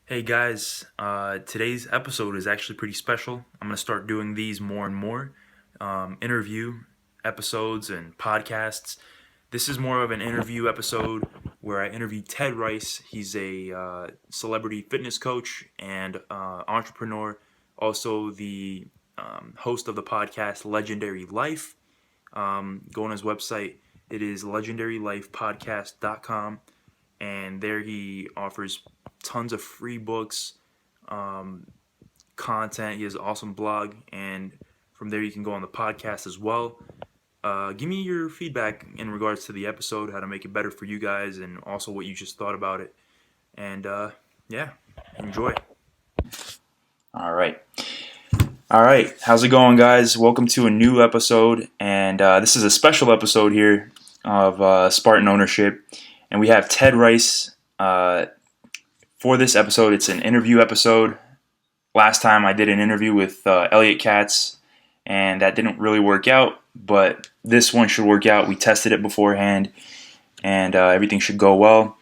Hey guys, today's episode is actually pretty special. I'm going to start doing these more and more interview episodes and podcasts. This is more of an interview episode where I interviewed Ted Ryce. He's a celebrity fitness coach and entrepreneur, also the host of the podcast Legendary Life. Go on his website, it is legendarylifepodcast.com, and there he offers tons of free books, um, content. He has an awesome blog, and from there you can go on the podcast as well. Give me your feedback in regards to the episode, how to make it better for you guys, and also what you just thought about it. And yeah, enjoy. All right. All right. How's it going, guys? Welcome to a new episode. And this is a special episode here of Spartan Ownership. And we have Ted Ryce. For this episode, it's an interview episode. Last time I did an interview with Elliot Katz, and that didn't really work out, but this one should work out. We tested it beforehand, and everything should go well.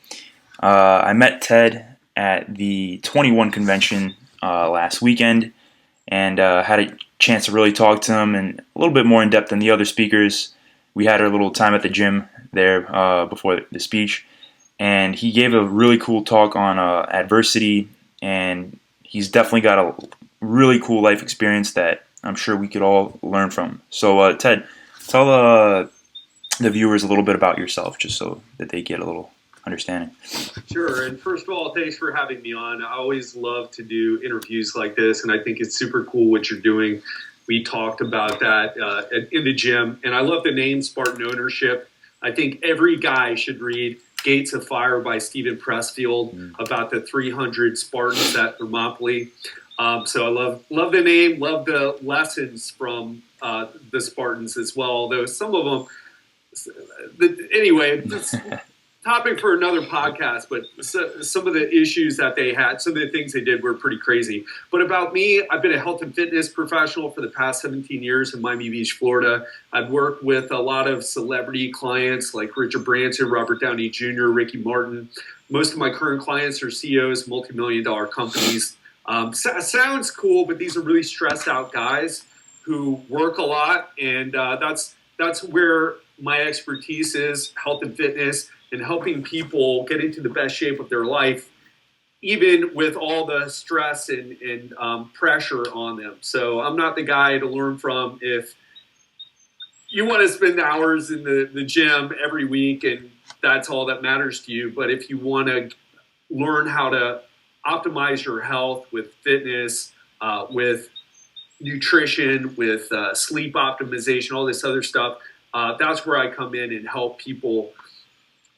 I met Ted at the 21 convention last weekend, and had a chance to really talk to him, and a little bit more in depth than the other speakers. We had our little time at the gym there before the speech. And he gave a really cool talk on adversity, and he's definitely got a really cool life experience that I'm sure we could all learn from. So, Ted, tell the viewers a little bit about yourself, just so that they get a little understanding. Sure. And first of all, thanks for having me on. I always love to do interviews like this, and I think it's super cool what you're doing. We talked about that in the gym, and I love the name Spartan Ownership. I think every guy should read Gates of Fire by Stephen Pressfield about the 300 Spartans at Thermopylae. So I love the name, love the lessons from the Spartans as well. Although some of them, anyway, it's topic for another podcast. But some of the issues that they had, some of the things they did were pretty crazy. But about me, I've been a health and fitness professional for the past 17 years in Miami Beach, Florida. I've worked with a lot of celebrity clients like Richard Branson, Robert Downey Jr., Ricky Martin. Most of my current clients are CEOs, multi-million-dollar companies. Sounds cool, but these are really stressed out guys who work a lot, and that's where my expertise is, health and fitness, and helping people get into the best shape of their life, even with all the stress and pressure on them. So I'm not the guy to learn from if you want to spend hours in the gym every week and that's all that matters to you. But if you want to learn how to optimize your health with fitness, with nutrition, with sleep optimization, all this other stuff, that's where I come in and help people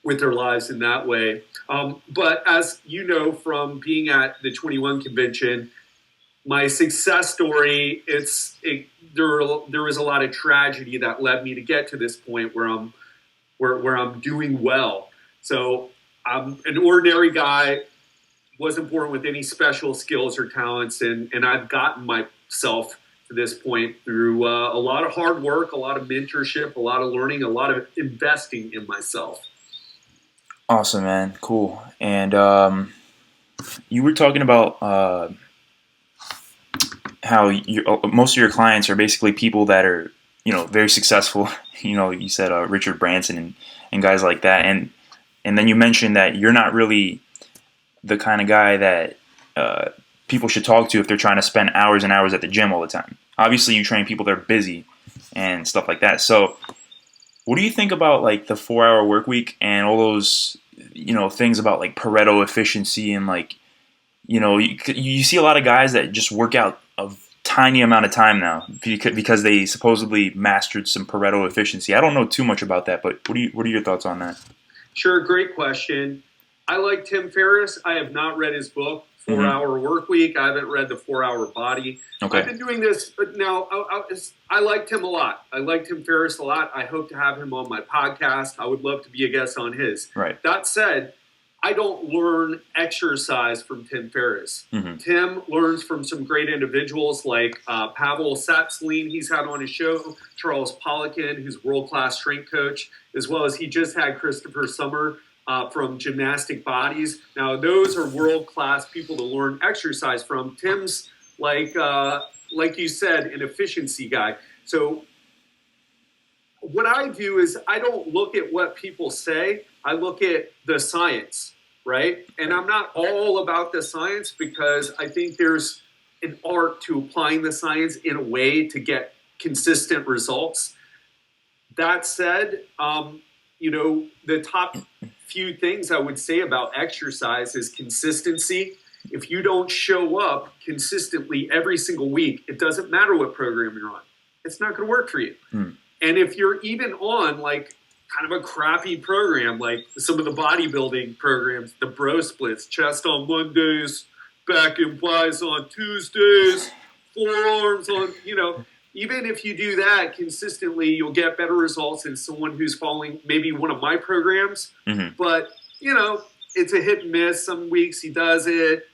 with their lives in that way. But as you know from being at the 21 convention, my success story, there was a lot of tragedy that led me to get to this point where I'm doing well. So I'm an ordinary guy, wasn't born with any special skills or talents, and I've gotten myself to this point through a lot of hard work, a lot of mentorship, a lot of learning, a lot of investing in myself. Awesome, man. Cool. And you were talking about how most of your clients are basically people that are, very successful. You said Richard Branson and guys like that. And then you mentioned that you're not really the kind of guy that people should talk to if they're trying to spend hours and hours at the gym all the time. Obviously, you train people that are busy and stuff like that. So what do you think about like the 4-hour work week and all those, things about like Pareto efficiency and like, you see a lot of guys that just work out a tiny amount of time now because they supposedly mastered some Pareto efficiency. I don't know too much about that, but what are your thoughts on that? Sure, great question. I like Tim Ferriss. I have not read his book, 4-Hour Work Week. I haven't read the 4-Hour Body. Okay. I've been doing this, but now I liked him a lot. I like Tim Ferriss a lot. I hope to have him on my podcast. I would love to be a guest on his. Right. That said, I don't learn exercise from Tim Ferriss. Mm-hmm. Tim learns from some great individuals like Pavel Sapselin, he's had on his show, Charles Poliquin, who's world-class strength coach, as well as he just had Christopher Summer from Gymnastic Bodies. Now, those are world-class people to learn exercise from. Tim's, like you said, an efficiency guy. So what I do is I don't look at what people say. I look at the science, right? And I'm not all about the science because I think there's an art to applying the science in a way to get consistent results. That said, the top few things I would say about exercise is consistency. If you don't show up consistently every single week, it doesn't matter what program you're on. It's not going to work for you. And if you're even on like kind of a crappy program, like some of the bodybuilding programs, the bro splits, chest on Mondays, back and buys on Tuesdays, forearms on, even if you do that consistently, you'll get better results than someone who's following maybe one of my programs. But, it's a hit and miss. Some weeks he does it,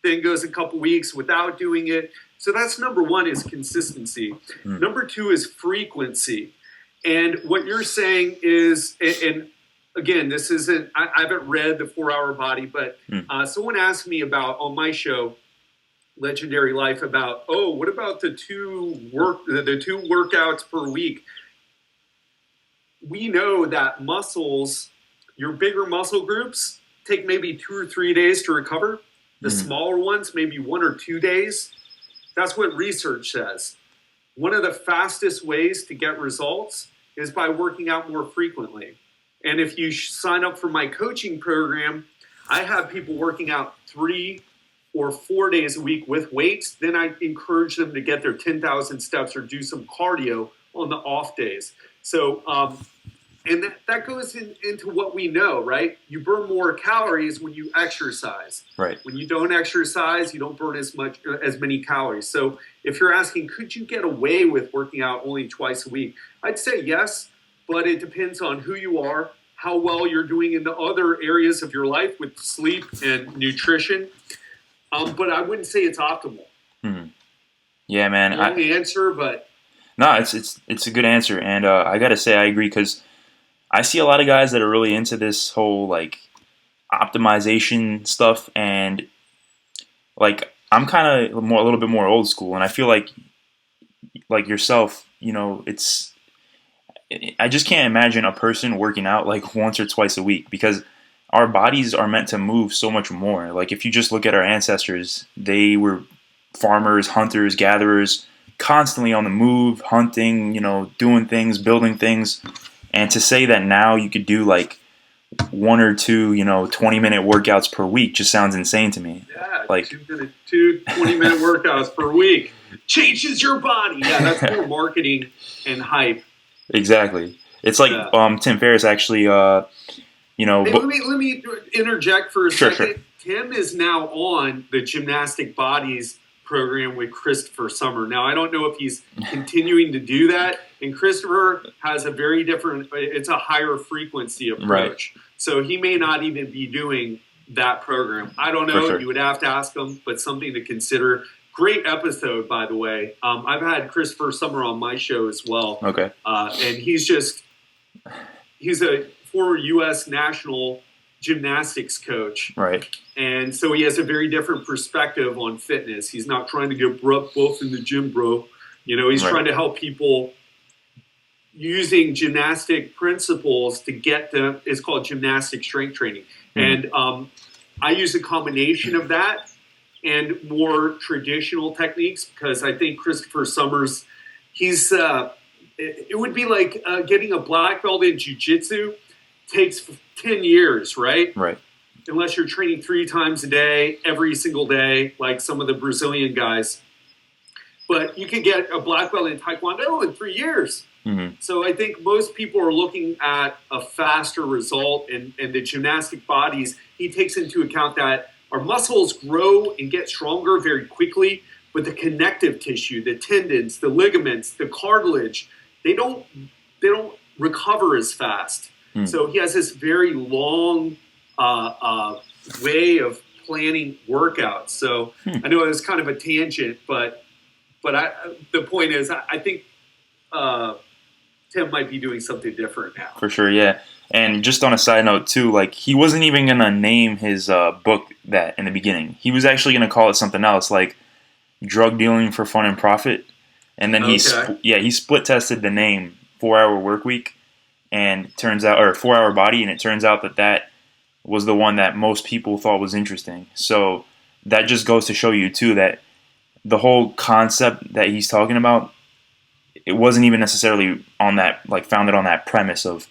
then goes a couple weeks without doing it. So that's number one is consistency. Number two is frequency. And what you're saying is, and again, this isn't, I haven't read the 4 Hour Body, but someone asked me about on my show, Legendary Life, about, what about the two workouts per week? We know that muscles, your bigger muscle groups, take maybe 2 or 3 days to recover. The smaller ones, maybe 1 or 2 days. That's what research says. One of the fastest ways to get results is by working out more frequently. And if you sign up for my coaching program, I have people working out 3 or 4 days a week with weights. Then I encourage them to get their 10,000 steps or do some cardio on the off days. So, and that goes into what we know, right? You burn more calories when you exercise. Right. When you don't exercise, you don't burn as many calories. So if you're asking, could you get away with working out only twice a week? I'd say yes, but it depends on who you are, how well you're doing in the other areas of your life with sleep and nutrition. But I wouldn't say it's optimal. Yeah, man. Long answer, but no, it's a good answer, and I gotta say I agree because I see a lot of guys that are really into this whole like optimization stuff, and like I'm kind of a little bit more old school, and I feel like yourself, I just can't imagine a person working out like once or twice a week because our bodies are meant to move so much more. Like if you just look at our ancestors, they were farmers, hunters, gatherers, constantly on the move, hunting, doing things, building things. And to say that now you could do like 1 or 2, 20-minute workouts per week just sounds insane to me. Yeah, like 2 20-minute workouts per week changes your body. Yeah, that's more marketing and hype. Exactly. It's like Tim Ferriss actually, Hey, let me interject for a second. Sure. Tim is now on the Gymnastic Bodies program with Christopher Summer. Now, I don't know if he's continuing to do that. And Christopher has a very different, it's a higher frequency approach. Right. So he may not even be doing that program. I don't know. Sure. You would have to ask him, but something to consider. Great episode, by the way. I've had Christopher Summer on my show as well. Okay. And he's a former U.S. national gymnastics coach. Right. And so he has a very different perspective on fitness. He's not trying to get buff in the gym, bro. He's trying to help people using gymnastic principles to get them. It's called gymnastic strength training. And I use a combination of that and more traditional techniques because I think Christopher Summers, it would be like getting a black belt in jiu-jitsu takes 10 years, right? Right. Unless you're training 3 times a day, every single day, like some of the Brazilian guys. But you can get a black belt in Taekwondo in 3 years. So I think most people are looking at a faster result, and the Gymnastic Bodies, he takes into account that our muscles grow and get stronger very quickly, but the connective tissue, the tendons, the ligaments, the cartilage, they don't recover as fast. So he has this very long way of planning workouts. So I know it was kind of a tangent, but the point is, I think Tim might be doing something different now. For sure, yeah. And just on a side note too, like he wasn't even gonna name his book that in the beginning. He was actually gonna call it something else, like drug dealing for fun and profit. And then Okay. he split tested the name 4 Hour Work Week, and turns out, or 4 Hour Body, and it turns out that that was the one that most people thought was interesting. So that just goes to show you too that the whole concept that he's talking about, it wasn't even necessarily on that, like founded on that premise of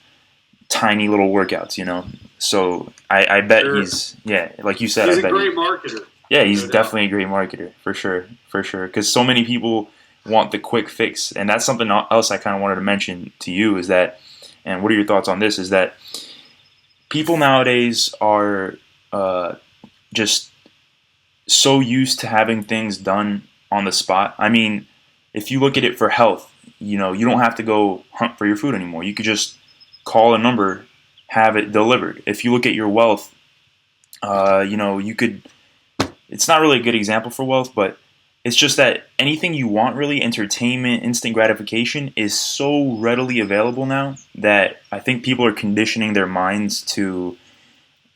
tiny little workouts, you know. So I bet Sure. yeah, like you said, He's I a bet great marketer, yeah, he's no doubt. definitely a great marketer for sure, for sure. Because so many people want the quick fix, and that's something else I kind of wanted to mention to you is that, and what are your thoughts on this? Is that people nowadays are just so used to having things done on the spot. I mean, if you look at it for health, you know, you don't have to go hunt for your food anymore. You could just call a number, have it delivered. If you look at your wealth, you know, you could. It's not really a good example for wealth, but it's just that anything you want, really, entertainment, instant gratification, is so readily available now that I think people are conditioning their minds to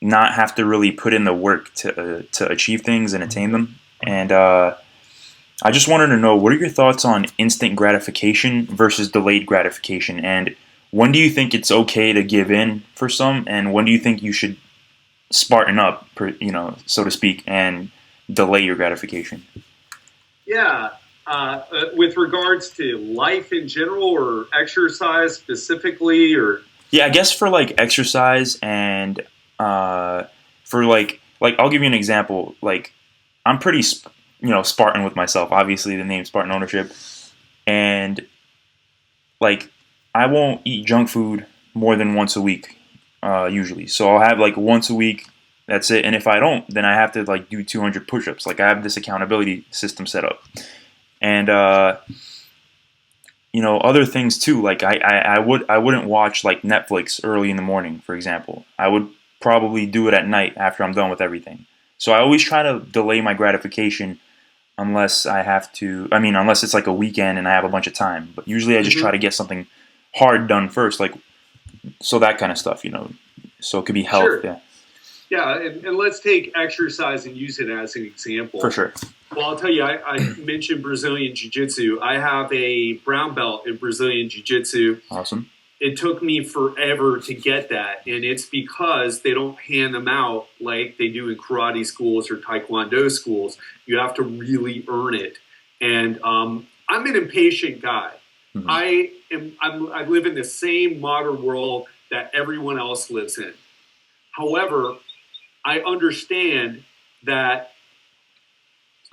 not have to really put in the work to achieve things and attain them. And I just wanted to know, what are your thoughts on instant gratification versus delayed gratification? And when do you think it's okay to give in for some? And when do you think you should spartan up, you know, so to speak, and delay your gratification? Yeah. With regards to life in general or exercise specifically, or Yeah, I guess for like exercise and for like I'll give you an example. Like I'm pretty you know, Spartan with myself. Obviously, the name Spartan Ownership, and like I won't eat junk food more than once a week, usually. So I'll have like once a week. That's it. And if I don't, then I have to like do 200 push-ups. Like I have this accountability system set up, and you know, other things too. Like I wouldn't watch like Netflix early in the morning, for example. I would probably do it at night after I'm done with everything. So I always try to delay my gratification unless I have to. I mean, unless it's like a weekend and I have a bunch of time. But usually I just try Mhm. to get something hard done first, like so that kind of stuff, you know. So it could be health, Sure. yeah, Yeah, and let's take exercise and use it as an for example. sure. Well, I'll tell you, I mentioned Brazilian Jiu Jitsu. I have a brown belt in Brazilian Jiu Jitsu. Awesome. It took me forever to get that, and it's because they don't hand them out like they do in karate schools or taekwondo schools. You have to really earn it. And I'm an impatient guy. Hmm. I live in the same modern world that everyone else lives in. However, I understand that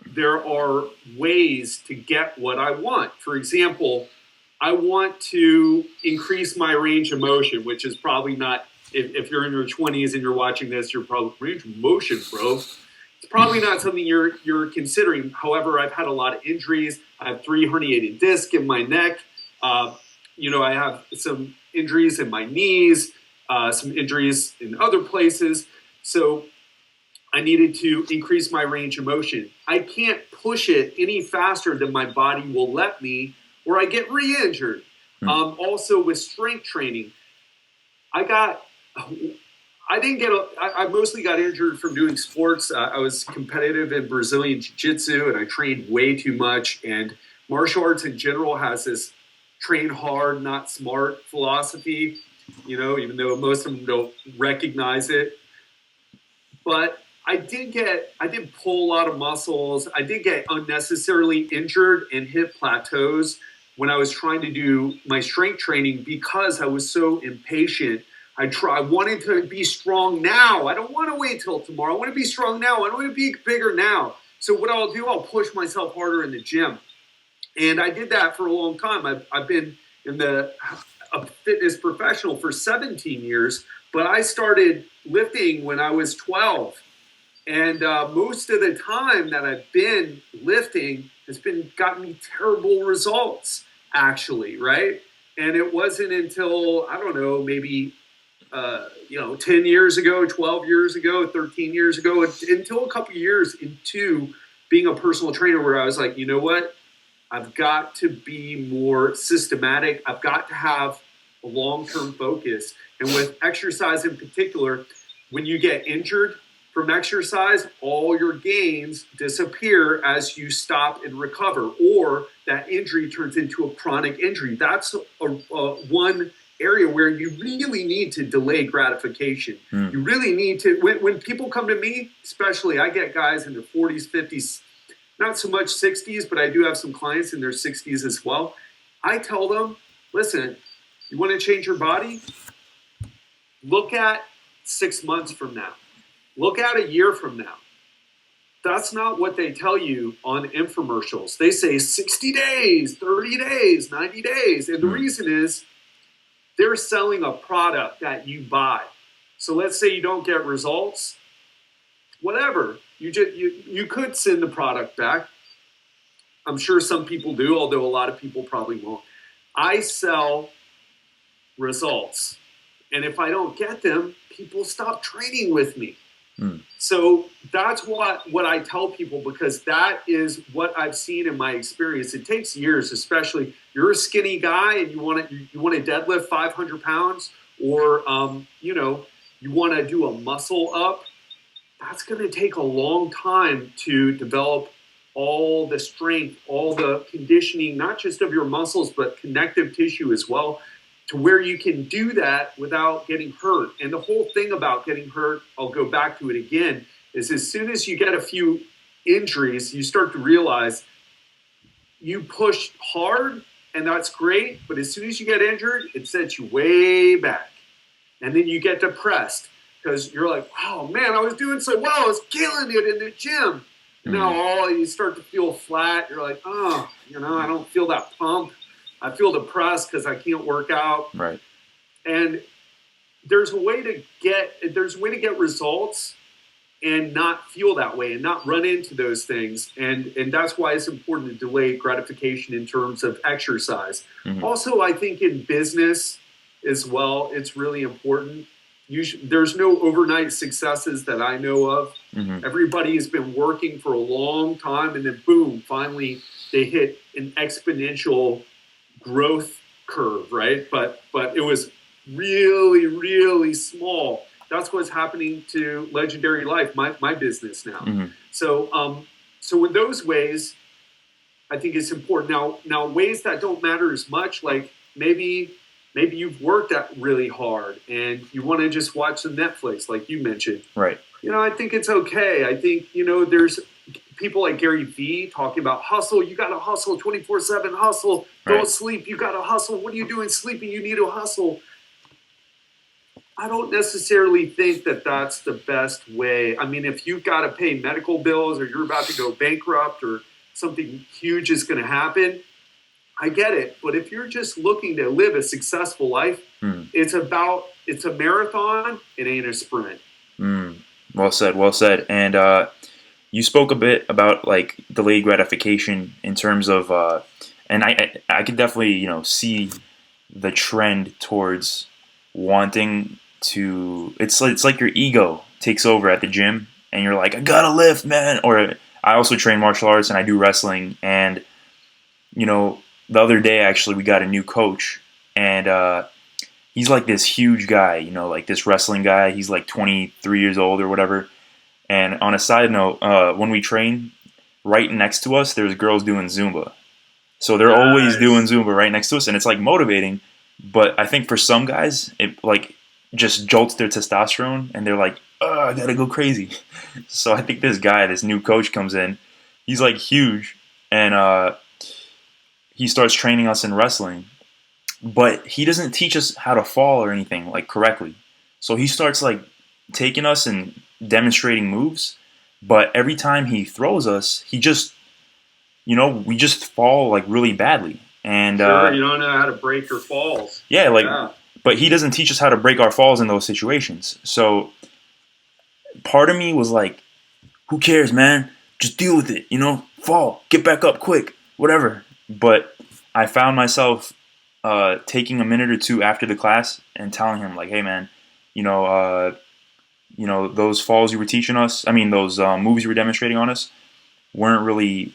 there are ways to get what I want. For example, I want to increase my range of motion, which is probably not, if you're in your 20s and you're watching this, you're probably, range of motion, bro. It's probably not something you're considering. However, I've had a lot of injuries. I have 3 herniated discs in my neck. You know, I have some injuries in my knees, some injuries in other places. So I needed to increase my range of motion. I can't push it any faster than my body will let me, or I get re-injured. Hmm. Also, with strength training, I got. I didn't get. I mostly got injured from doing sports. I was competitive in Brazilian Jiu-Jitsu, and I trained way too much. And martial arts in general has this train hard, not smart philosophy. You know, even though most of them don't recognize it. But I did pull a lot of muscles. I did get unnecessarily injured and hit plateaus when I was trying to do my strength training because I was so impatient. I wanted to be strong now. I don't want to wait till tomorrow. I want to be strong now. I want to be bigger now. So what I'll do, I'll push myself harder in the gym. And I did that for a long time. I've been in a fitness professional for 17 years, but I started lifting when I was 12. And most of the time that I've been lifting has been gotten me terrible results, actually, right? And it wasn't until, I don't know, maybe 10 years ago, 12 years ago, 13 years ago, until a couple years into being a personal trainer where I was like, you know what? I've got to be more systematic. I've got to have a long-term focus. And with exercise in particular, when you get injured from exercise, all your gains disappear as you stop and recover, or that injury turns into a chronic injury. That's one area where you really need to delay gratification. You really need to, when people come to me, especially, I get guys in their 40s, 50s, not so much 60s, but I do have some clients in their 60s as well. I tell them, listen, you want to change your body? Look at 6 months from now. Look at a year from now. That's not what they tell you on infomercials. They say 60 days, 30 days, 90 days. And the reason is they're selling a product that you buy. So let's say you don't get results, whatever. You could send the product back. I'm sure some people do, although a lot of people probably won't. I sell results. And if I don't get them, people stop training with me. So that's what I tell people, because that is what I've seen in my experience. It takes years, especially you're a skinny guy and you want to deadlift 500 pounds, or you want to do a muscle up. That's going to take a long time to develop all the strength, all the conditioning, not just of your muscles, but connective tissue as well, to where you can do that without getting hurt. And the whole thing about getting hurt, I'll go back to it again, is as soon as you get a few injuries, you start to realize you pushed hard, and that's great, but as soon as you get injured, it sets you way back. And then you get depressed because you're like, oh man, I was doing so well, I was killing it in the gym. And now you start to feel flat. You're like, oh, I don't feel that pump. I feel depressed because I can't work out. Right. And there's a way to get results and not feel that way and not run into those things. And that's why it's important to delay gratification in terms of exercise. Also, I think in business as well, it's really important. There's no overnight successes that I know of. Everybody has been working for a long time, and then boom, finally they hit an exponential growth curve, right? But it was really, really small. That's what's happening to Legendary Life, my business now. So in those ways, I think it's important. Now ways that don't matter as much, like maybe you've worked at really hard and you want to just watch some Netflix, like you mentioned. Right. I think it's okay. I think, there's people like Gary Vee talking about hustle. You got to hustle 24/7, hustle. Don't sleep. You got to hustle. What are you doing sleeping? You need to hustle. I don't necessarily think that that's the best way. I mean, if you've got to pay medical bills or you're about to go bankrupt or something huge is going to happen, I get it. But if you're just looking to live a successful life, it's a marathon. It ain't a sprint. Well said. Well said. And you spoke a bit about like delayed gratification in terms of, and I could definitely see the trend towards wanting to. It's like your ego takes over at the gym, and you're like, I gotta lift, man. Or I also train martial arts and I do wrestling, and the other day actually we got a new coach, and he's like this huge guy, like this wrestling guy. He's like 23 years old or whatever. And on a side note, when we train, right next to us, there's girls doing Zumba. So they're always doing Zumba right next to us, and it's like motivating. But I think for some guys, it like just jolts their testosterone, and they're like, oh, I gotta go crazy. So I think this new coach comes in. He's like huge, and he starts training us in wrestling. But he doesn't teach us how to fall or anything like correctly. So he starts like taking us and demonstrating moves, but every time he throws us, he just, we just fall like really badly. And sure, you don't know how to break your falls. Yeah, but he doesn't teach us how to break our falls in those situations. So part of me was like, who cares, man? Just deal with it, fall, get back up quick, whatever. But I found myself taking a minute or two after the class and telling him like, hey man, those falls you were teaching us, those moves you were demonstrating on us weren't really,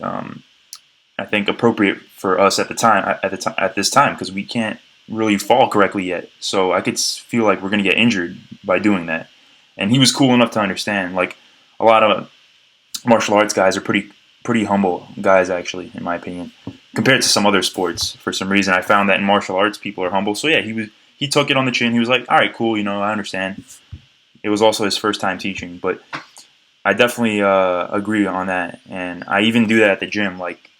I think, appropriate for us at this time because we can't really fall correctly yet. So I could feel like we're gonna get injured by doing that. And he was cool enough to understand. Like a lot of martial arts guys are pretty humble guys, actually, in my opinion, compared to some other sports. For some reason, I found that in martial arts, people are humble. So yeah, he took it on the chin. He was like, "All right, cool, I understand." It was also his first time teaching, but I definitely agree on that. And I even do that at the gym. Like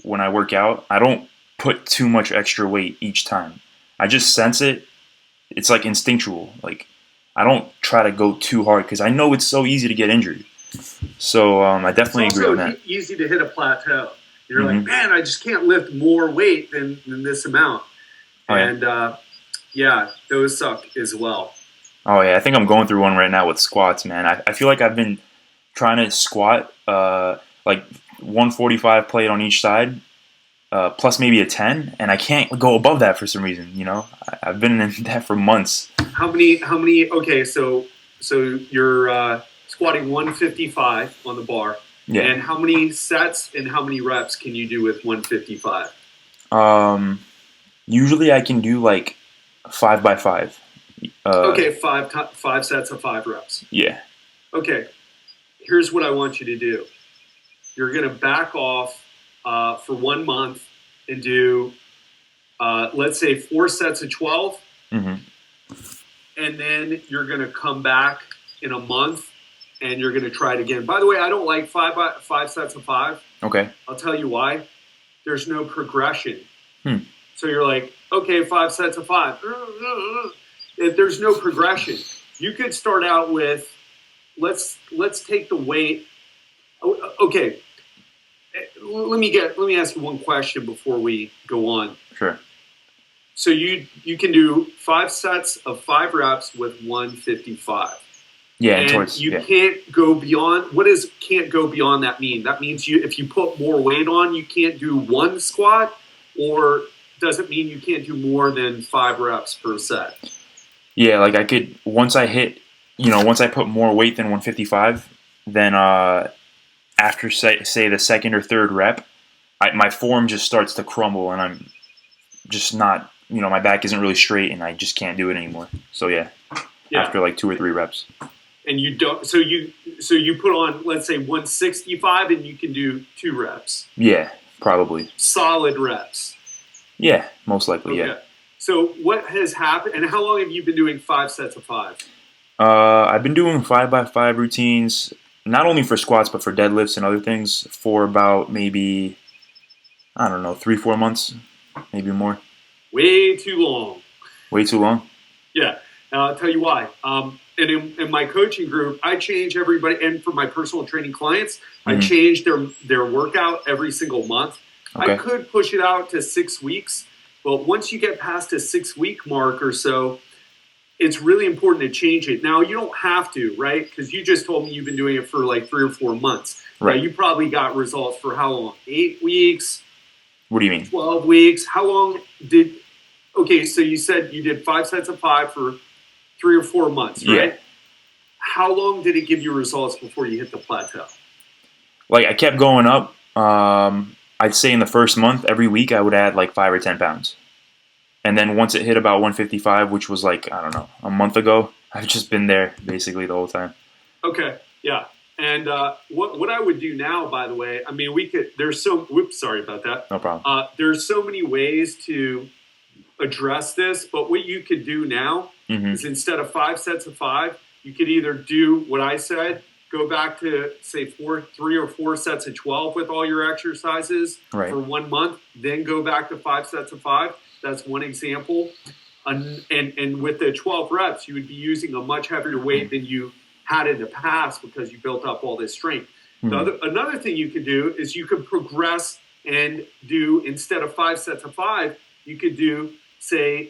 when I work out, I don't put too much extra weight each time. I just sense it. It's like instinctual. Like I don't try to go too hard because I know it's so easy to get injured. So I definitely agree on that. It's also easy to hit a plateau. You're like, man, I just can't lift more weight than this amount. Oh, yeah. And yeah, those suck as well. Oh yeah, I think I'm going through one right now with squats, man. I feel like I've been trying to squat like 145 plate on each side, plus maybe a 10, and I can't go above that for some reason. I've been in that for months. How many? Okay, so you're squatting 155 on the bar. Yeah. And how many sets and how many reps can you do with 155? Usually I can do like 5x5. Okay, five sets of 5 reps. Yeah. Okay, here's what I want you to do. You're going to back off for 1 month and do, let's say, 4 sets of 12. Mm-hmm. And then you're going to come back in a month and you're going to try it again. By the way, I don't like 5 sets of 5. Okay. I'll tell you why. There's no progression. Hmm. So you're like, okay, 5 sets of 5. There's no progression. You could start out with, let's take the weight. Okay. Let me ask you one question before we go on. Sure. So you can do 5 sets of 5 reps with 155. Yeah, and can't go beyond. What does can't go beyond that mean? That means if you put more weight on, you can't do 1 squat, or does it mean you can't do more than 5 reps per set? Yeah, like I could once I put more weight than 155, then after say the second or third rep, my form just starts to crumble, and I'm just not, my back isn't really straight, and I just can't do it anymore. So yeah. After like 2 or 3 reps. And you don't. So you put on, let's say, 165, and you can do 2 reps. Yeah, probably. Solid reps. Yeah, most likely. Okay. Yeah. So what has happened, and how long have you been doing 5 sets of 5? I've been doing 5x5 routines, not only for squats but for deadlifts and other things, for about maybe, I don't know, 3-4 months, maybe more. Way too long. Way too long. Yeah. I'll tell you why. And in my coaching group, I change everybody, and for my personal training clients, I change their workout every single month. Okay. I could push it out to 6 weeks, but once you get past a 6-week mark or so, it's really important to change it. Now, you don't have to, right? Because you just told me you've been doing it for like 3 or 4 months. Right. Now, you probably got results for how long? 8 weeks? What do you mean? 12 weeks? How long did... Okay, so you said you did 5 sets of 5 for 3 or 4 months, right? Yeah. How long did it give you results before you hit the plateau? Like, I kept going up. I'd say in the first month, every week, I would add like 5 or 10 pounds. And then once it hit about 155, which was like, I don't know, a month ago, I've just been there basically the whole time. Okay, yeah. And what I would do now, by the way, I mean, whoops, sorry about that. No problem. There's so many ways to address this, but what you could do now is instead of 5 sets of 5, you could either do what I said, go back to say 3 or 4 sets of 12 with all your exercises for 1 month, then go back to 5 sets of 5. That's one example. And with the 12 reps, you would be using a much heavier weight than you had in the past because you built up all this strength. Another thing you could do is you could progress and do, instead of 5 sets of 5, you could do, say,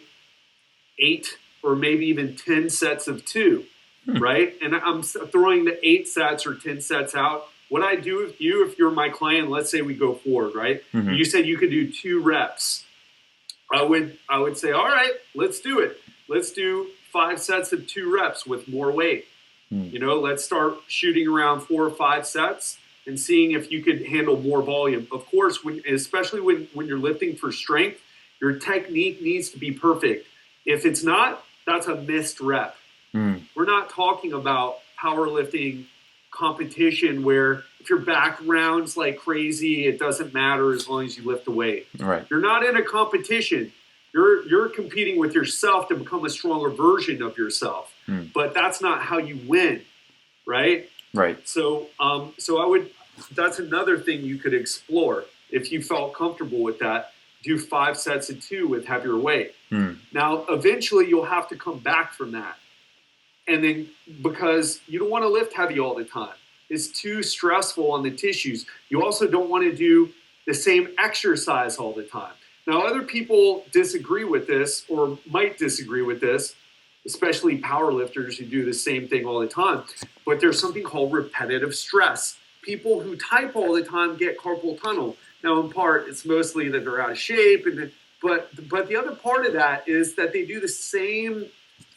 8 or maybe even 10 sets of 2, right? And I'm throwing the 8 sets or 10 sets out. What I do with you, if you're my client, let's say we go forward, right? You said you could do 2 reps. I would say, all right, let's do it. Let's do 5 sets of 2 reps with more weight. Let's start shooting around 4 or 5 sets. and seeing if you could handle more volume. Of course, especially when you're lifting for strength, your technique needs to be perfect. If it's not, that's a missed rep. We're not talking about powerlifting competition where if your back rounds like crazy, it doesn't matter as long as you lift the weight. Right. You're not in a competition. You're competing with yourself to become a stronger version of yourself. But that's not how you win, right? Right. So that's another thing you could explore if you felt comfortable with that. Do 5 sets of 2 with heavier weight. Now, eventually you'll have to come back from that. And then because you don't want to lift heavy all the time. It's too stressful on the tissues. You also don't want to do the same exercise all the time. Now, other people disagree with this or might disagree with this, especially powerlifters who do the same thing all the time. But there's something called repetitive stress. People who type all the time get carpal tunnel. Now, in part, it's mostly that they're out of shape. But the other part of that is that they do the same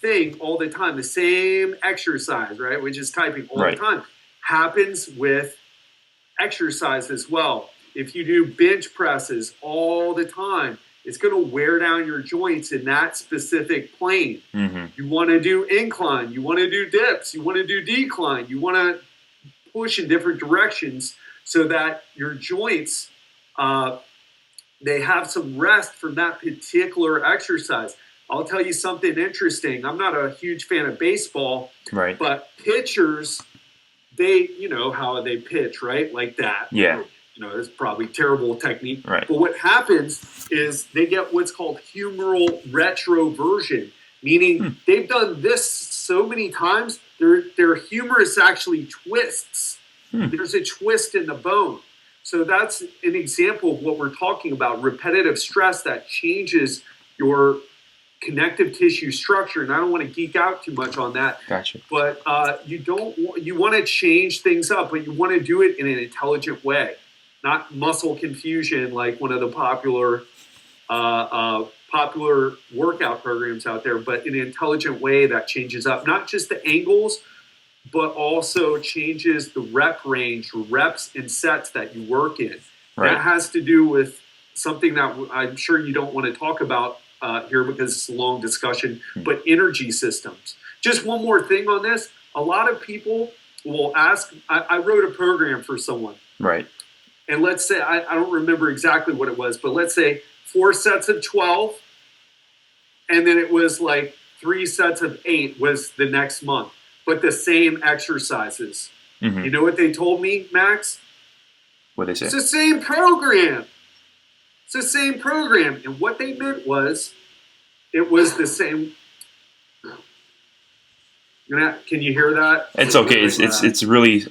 thing all the time, the same exercise, right? Which is typing all the time. Happens with exercise as well. If you do bench presses all the time, it's going to wear down your joints in that specific plane. You want to do incline, you want to do dips, you want to do decline, you want to push in different directions so that your joints, they have some rest from that particular exercise. I'll tell you something interesting. I'm not a huge fan of baseball, but pitchers, you know how they pitch, right? Like that. Yeah. You know, it's probably terrible technique. Right. But what happens is they get what's called humeral retroversion, meaning they've done this so many times, their humerus actually twists. There's a twist in the bone. So that's an example of what we're talking about, repetitive stress that changes your connective tissue structure. And I don't want to geek out too much on that. Gotcha. But you want to change things up, but you want to do it in an intelligent way, not muscle confusion like one of the popular workout programs out there, but in an intelligent way that changes up not just the angles, but also changes the rep range, reps and sets that you work in. That has to do with something that I'm sure you don't want to talk about here because it's a long discussion, but energy systems. Just one more thing on this. A lot of people will ask, I wrote a program for someone. Right. And let's say, I don't remember exactly what it was, but let's say 4 sets of 12, and then it was like 3 sets of 8 was the next month, but the same exercises. You know what they told me, Max? What they say? It's the same program. It's the same program. And what they meant was, it was the same. Can you hear that? It's okay. It's really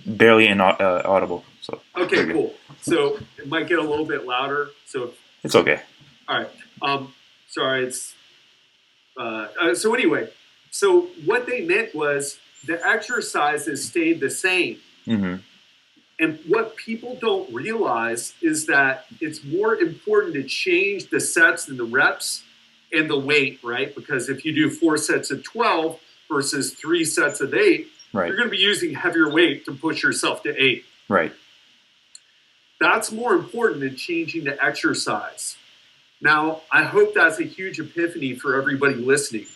barely audible. So okay, cool. So it might get a little bit louder. So it's okay. All right. Sorry. It's so anyway. So what they meant was the exercises stayed the same. And what people don't realize is that it's more important to change the sets and the reps and the weight, right? Because if you do 4 sets of 12 versus 3 sets of 8, you're going to be using heavier weight to push yourself to 8. Right. That's more important than changing the exercise. Now, I hope that's a huge epiphany for everybody listening,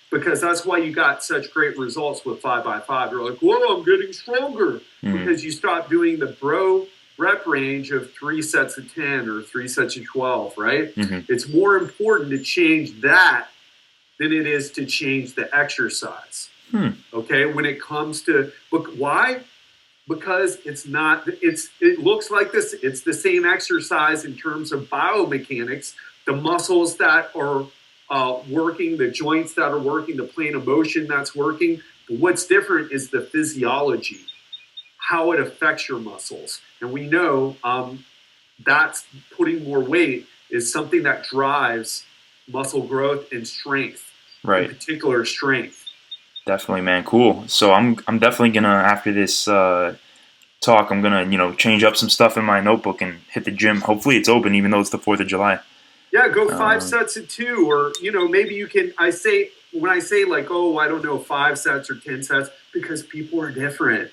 because that's why you got such great results with 5x5. You're like, whoa, I'm getting stronger. Because you stopped doing the bro rep range of 3 sets of 10 or 3 sets of 12, right? It's more important to change that than it is to change the exercise. Okay, when it comes to, why? Because it looks like this. It's the same exercise in terms of biomechanics. The muscles that are working, the joints that are working, the plane of motion that's working. But what's different is the physiology, how it affects your muscles. And we know that's putting more weight is something that drives muscle growth and strength, in particular strength. Definitely, man. Cool. So I'm definitely gonna, after this talk, I'm gonna change up some stuff in my notebook and hit the gym. Hopefully it's open, even though it's the 4th of July. Yeah, go 5 sets of 2, or maybe you can. When I say like, oh, I don't know, 5 sets or 10 sets, because people are different.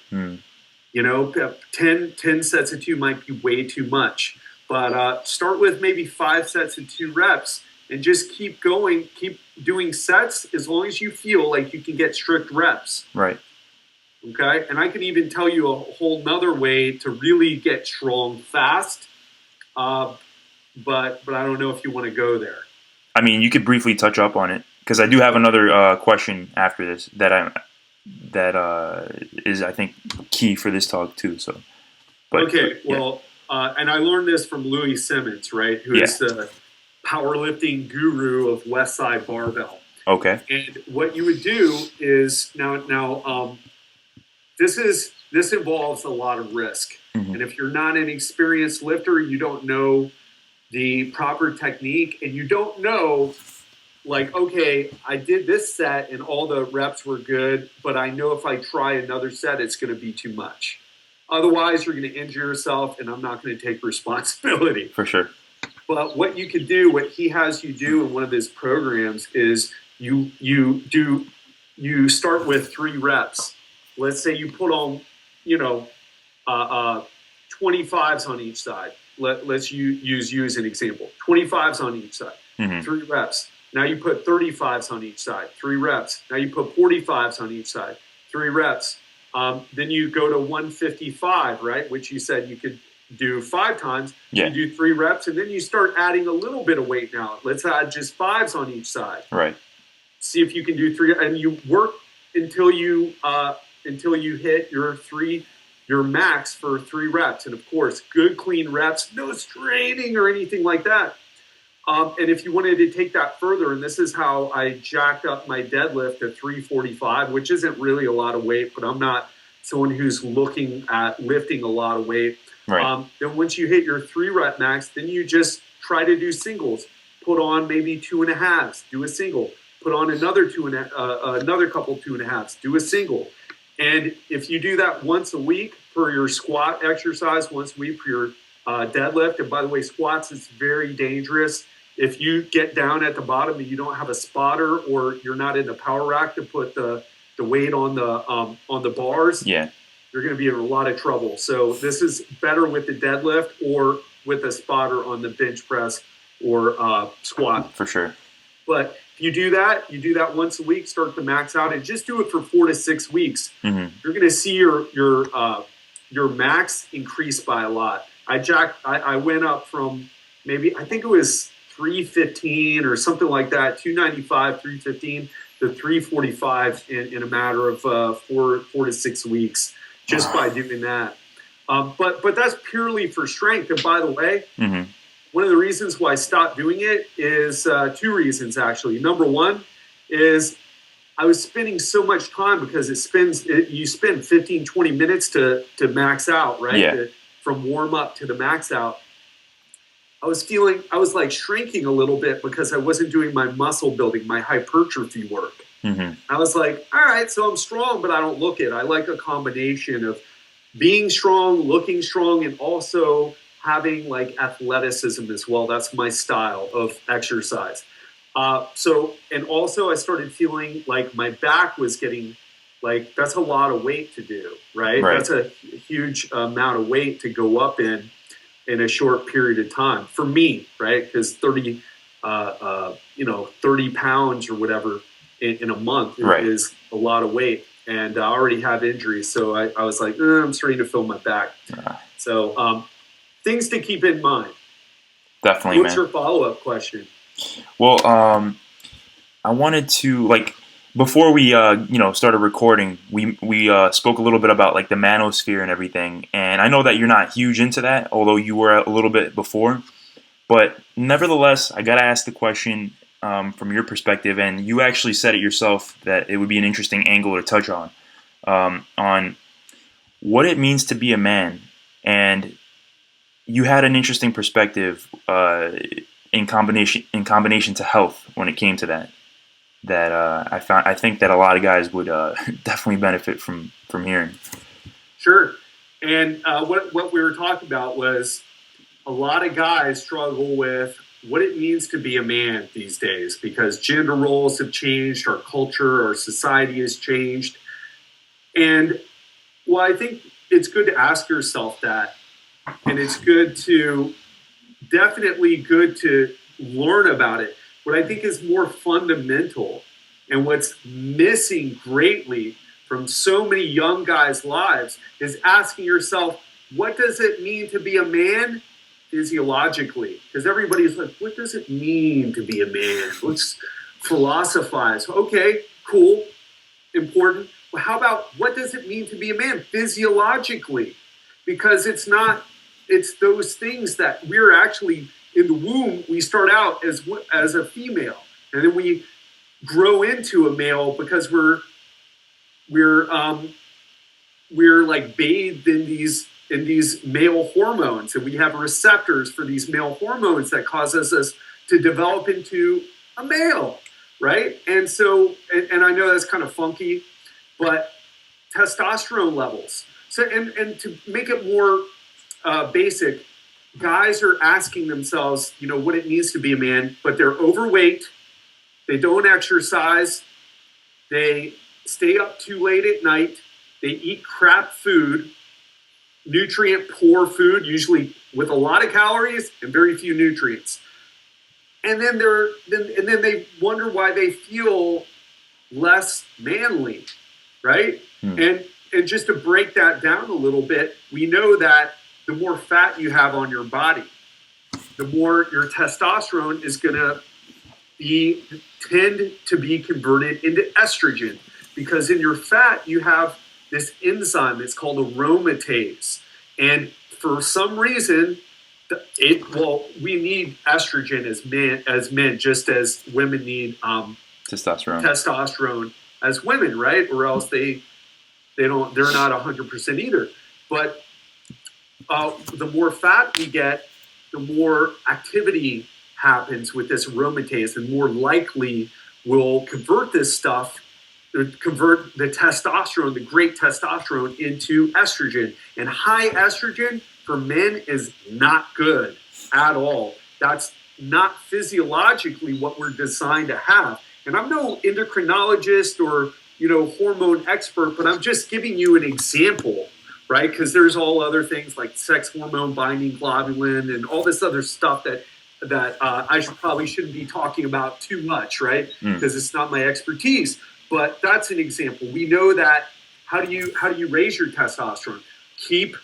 You know, 10 sets of 2 might be way too much. But start with maybe 5 sets of 2 reps and just keep going, keep doing sets as long as you feel like you can get strict reps. Right. Okay. And I can even tell you a whole nother way to really get strong fast. But I don't know if you want to go there. I mean, you could briefly touch up on it because I do have another question after this that is, I think, key for this talk too. So, but, okay, yeah. well, and I learned this from Louis Simmons, right? Who is the powerlifting guru of Westside Barbell. Okay. And what you would do is now this involves a lot of risk. Mm-hmm. And if you're not an experienced lifter, you don't know the proper technique, and you don't know, like, okay, I did this set and all the reps were good, but I know if I try another set, it's going to be too much. Otherwise, you're going to injure yourself, and I'm not going to take responsibility. For sure. But what you can do, what he has you do in one of his programs is you start with 3 reps. Let's say you put on, 25s on each side. Let's use you as an example. 25s on each side, 3 reps. Now you put 35s on each side, 3 reps. Now you put 45s on each side, 3 reps. Then you go to 155, right? Which you said you could do 5 times. Yeah. You do 3 reps, and then you start adding a little bit of weight now. Let's add just 5s on each side. Right. See if you can do 3, and you work until you hit your max for 3 reps. And of course, good clean reps, no straining or anything like that. And if you wanted to take that further, and this is how I jacked up my deadlift to 345, which isn't really a lot of weight, but I'm not someone who's looking at lifting a lot of weight. Right. Then once you hit your 3 rep max, then you just try to do singles. Put on maybe 2.5s, do a single. Put on another another couple 2.5s, do a single. And if you do that once a week for your squat exercise, once a week for your deadlift, and by the way, squats is very dangerous. If you get down at the bottom and you don't have a spotter, or you're not in the power rack to put the weight on the bars, yeah, you're going to be in a lot of trouble. So this is better with the deadlift or with a spotter on the bench press or squat. For sure. But if you do that once a week, start to max out, and just do it for 4 to 6 weeks. Mm-hmm. You're going to see your max increase by a lot. I went up from maybe, I think it was 315 or something like that, 295, 315 to 345 in a matter of 4 to 6 weeks, just by doing that. But that's purely for strength. And by the way, one of the reasons why I stopped doing it is 2 reasons, actually. Number one is I was spending so much time, because you spend 15, 20 minutes to max out, right? Yeah. From warm up to the max out. I was like shrinking a little bit because I wasn't doing my muscle building, my hypertrophy work. I was like, all right, so I'm strong, but I don't look it. I like a combination of being strong, looking strong, and also having like athleticism as well. That's my style of exercise. And also I started feeling like my back was getting, like, that's a lot of weight to do, right? That's a huge amount of weight to go up in a short period of time for me, right? Because 30 pounds or whatever in a month is a lot of weight. And I already have injuries. So I was like, I'm starting to feel my back. So things to keep in mind. Definitely, What's your follow-up question? Well, I wanted to, like, before we started recording, we spoke a little bit about like the manosphere and everything, and I know that you're not huge into that, although you were a little bit before. But nevertheless, I gotta ask the question from your perspective, and you actually said it yourself that it would be an interesting angle to touch on what it means to be a man, and you had an interesting perspective in combination to health when it came to that. That I think that a lot of guys would definitely benefit from hearing. Sure, and what we were talking about was a lot of guys struggle with what it means to be a man these days, because gender roles have changed, our culture, our society has changed, and well, I think it's good to ask yourself that, and it's definitely good to learn about it. What I think is more fundamental and what's missing greatly from so many young guys' lives is asking yourself, what does it mean to be a man physiologically? Because everybody's like, what does it mean to be a man? Let's philosophize. Okay, cool, important. Well, how about what does it mean to be a man physiologically? Because it's those things that we're actually in the womb. We start out as a female, and then we grow into a male because we're like bathed in these male hormones, and we have receptors for these male hormones that causes us to develop into a male, right? And so, and I know that's kind of funky, but testosterone levels. So, and to make it more basic, guys are asking themselves, what it means to be a man, but they're overweight, they don't exercise, they stay up too late at night, they eat crap food, nutrient poor food, usually with a lot of calories and very few nutrients. And then they wonder why they feel less manly, right? And just to break that down a little bit, we know that the more fat you have on your body, the more your testosterone is going to tend to be converted into estrogen, because in your fat you have this enzyme. It's called aromatase, and for some reason, we need estrogen as men, just as women need testosterone as women, right? Or else they're not 100% either. But the more fat we get, the more activity happens with this aromatase, and more likely we'll convert the testosterone, the great testosterone, into estrogen. And high estrogen for men is not good at all. That's not physiologically what we're designed to have. And I'm no endocrinologist or hormone expert, but I'm just giving you an example, right? Because there's all other things like sex hormone binding globulin and all this other stuff that I probably shouldn't be talking about too much, right? Because it's not my expertise. But that's an example. We know that. How do you raise your testosterone? Keep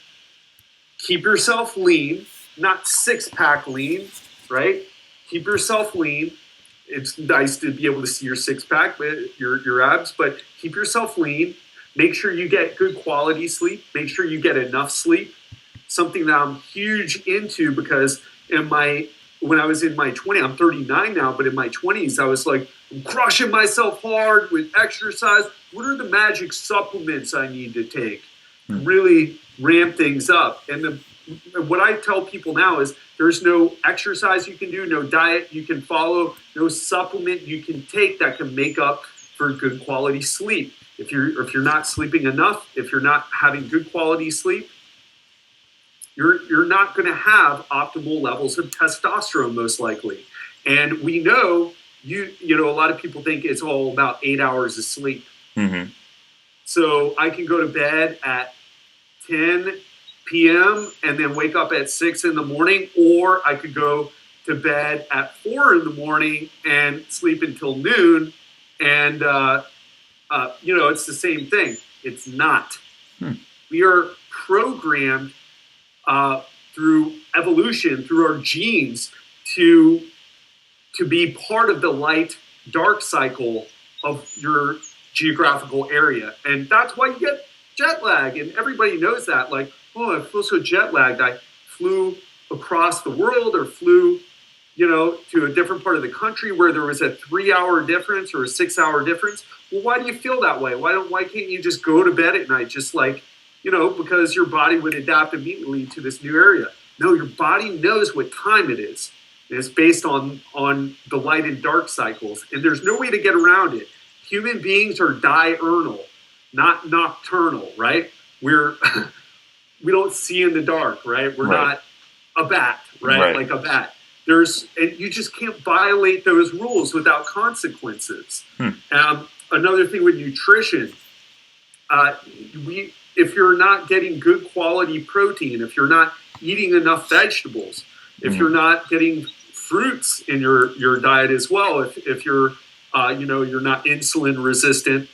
yourself lean, not six-pack lean, right? Keep yourself lean. It's nice to be able to see your six-pack, your abs, but keep yourself lean. Make sure you get good quality sleep. Make sure you get enough sleep. Something that I'm huge into, because when I was in my 20s, I'm 39 now, but in my 20s, I was like, I'm crushing myself hard with exercise. What are the magic supplements I need to take to really ramp things up? And what I tell people now is there's no exercise you can do, no diet you can follow, no supplement you can take that can make up for good quality sleep. If you're not sleeping enough, if you're not having good quality sleep, you're not going to have optimal levels of testosterone, most likely. And we know, a lot of people think it's all about 8 hours of sleep. Mm-hmm. So I can go to bed at 10 p.m. and then wake up at 6 in the morning, or I could go to bed at 4 in the morning and sleep until noon. And, it's the same thing. It's not. We are programmed through evolution, through our genes, to be part of the light-dark cycle of your geographical area. And that's why you get jet lag. And everybody knows that. Like, oh, I feel so jet lagged. I flew across the world or flew, to a different part of the country where there was a 3-hour difference or a 6-hour difference. Well, why do you feel that way? Why can't you just go to bed at night? Just like, because your body would adapt immediately to this new area. No, your body knows what time it is. And it's based on the light and dark cycles. And there's no way to get around it. Human beings are diurnal, not nocturnal, right? We don't see in the dark, right? We're not a bat, right? Like a bat. And you just can't violate those rules without consequences. Another thing with nutrition, if you're not getting good quality protein, if you're not eating enough vegetables, if you're not getting fruits in your diet as well, if you're you're not insulin resistant,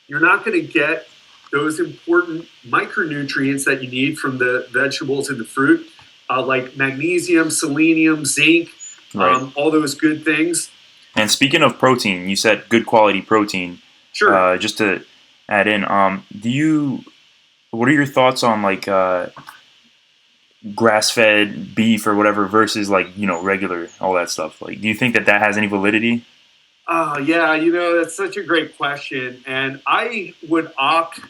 you're not going to get those important micronutrients that you need from the vegetables and the fruit, like magnesium, selenium, zinc, Right. all those good things. And speaking of protein, you said good quality protein. Sure. Just to add in, what are your thoughts on like grass-fed beef or whatever versus like regular all that stuff? Like, do you think that has any validity? Yeah, that's such a great question. And I would opt,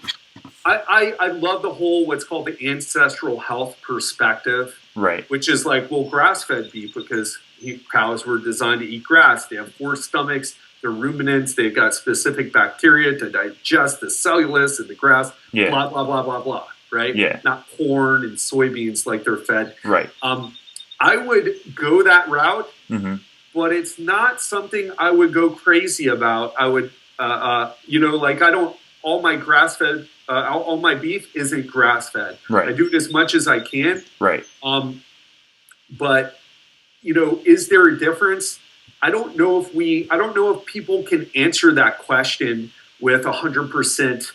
I love the whole what's called the ancestral health perspective, Right. which is like, well, grass-fed beef, because cows were designed to eat grass. They have 4 stomachs. They're ruminants. They've got specific bacteria to digest the cellulose in the grass. Yeah. Blah, blah, blah, blah, blah. Right? Yeah. Not corn and soybeans like they're fed. Right. I would go that route, Mm-hmm. but it's not something I would go crazy about. I would, like I don't, all my grass-fed, all my beef isn't grass-fed. Right. I do it as much as I can. Right. But, is there a difference? I don't know if people can answer that question with 100%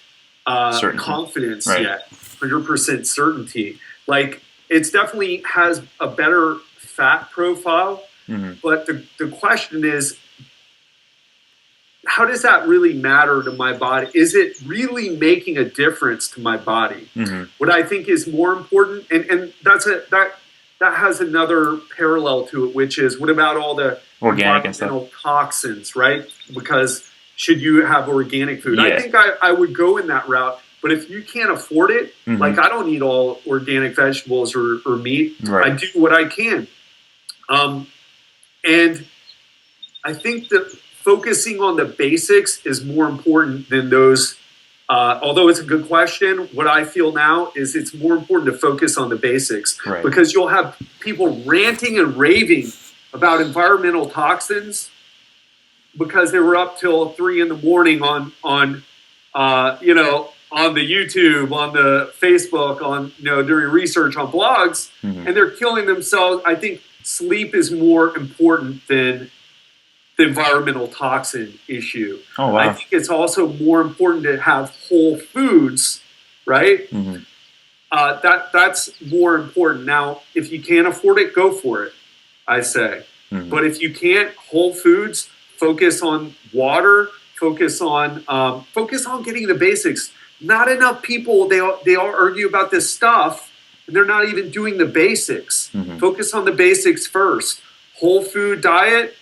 confidence Right. yet, 100% certainty. Like, it's definitely has a better fat profile, but the question is, how does that really matter to my body? Is it really making a difference to my body? What I think is more important, and that has another parallel to it, which is, what about all the Organic and stuff. environmental toxins, right? Because should you have organic food? Yeah. I think I would go in that route. But if you can't afford it, like I don't eat all organic vegetables or meat. Right. I do what I can. And I think that focusing on the basics is more important than those. Although it's a good question, what I feel now is it's more important to focus on the basics, Right. because you'll have people ranting and raving about environmental toxins because they were up till 3 a.m. on the YouTube, on the Facebook, on doing research on blogs, and they're killing themselves. I think sleep is more important than the environmental toxin issue. Oh, wow. I think it's also more important to have whole foods, right? That's more important. Now, if you can't afford it, go for it, I say. But if you can't, whole foods, focus on water, focus on getting the basics. Not enough people, they all argue about this stuff, and they're not even doing the basics. Focus on the basics first. Whole food diet,